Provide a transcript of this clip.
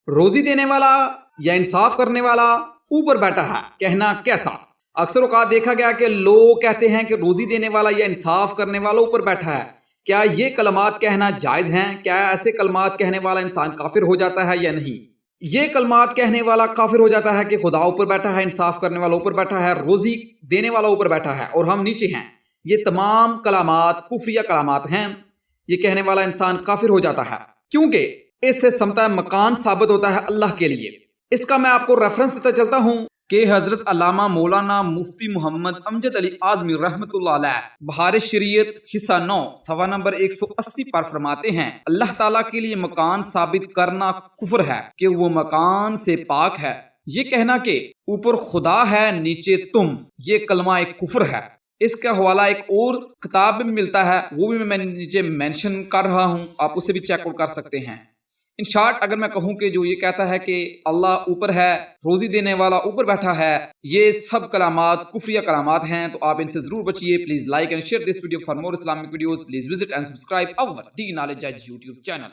روزی دینے والا یا انصاف کرنے والا اوپر بیٹھا ہے، کہنا کیسا؟ اکثر اوقات دیکھا گیا کہ لوگ کہتے ہیں کہ روزی دینے والا یا انصاف کرنے والا اوپر بیٹھا ہے۔ کیا یہ کلمات کہنا جائز ہیں؟ کیا ایسے کلمات کہنے والا انسان کافر ہو جاتا ہے یا نہیں؟ یہ کلمات کہنے والا کافر ہو جاتا ہے کہ خدا اوپر بیٹھا ہے، انصاف کرنے والا اوپر بیٹھا ہے، روزی دینے والا اوپر بیٹھا ہے اور ہم نیچے ہیں۔ یہ تمام کلمات کفریہ کلمات ہیں۔ یہ کہنے والا انسان کافر ہو جاتا ہے، کیونکہ اس سے سمتا مکان ثابت ہوتا ہے اللہ کے لیے۔ اس کا میں آپ کو ریفرنس دیتا چلتا ہوں کہ حضرت علامہ مولانا مفتی محمد امجد علی اعظمی رحمۃ اللہ علیہ بہار شریعت حصہ 9 صفحہ نمبر 180 پر فرماتے ہیں، اللہ تعالیٰ کے لیے مکان ثابت کرنا کفر ہے کہ وہ مکان سے پاک ہے۔ یہ کہنا کہ اوپر خدا ہے نیچے تم، یہ کلمہ ایک کفر ہے۔ اس کا حوالہ ایک اور کتاب میں ملتا ہے، وہ بھی میں نیچے مینشن کر رہا ہوں، آپ اسے بھی چیک آؤٹ کر سکتے ہیں۔ ان شارٹ اگر میں کہوں کہ جو یہ کہتا ہے کہ اللہ اوپر ہے، روزی دینے والا اوپر بیٹھا ہے، یہ سب کلمات کفریہ کلمات ہیں، تو آپ ان سے ضرور بچیے۔ Please like and share this video for more Islamic videos. Please visit and subscribe our D Knowledge Edge YouTube channel۔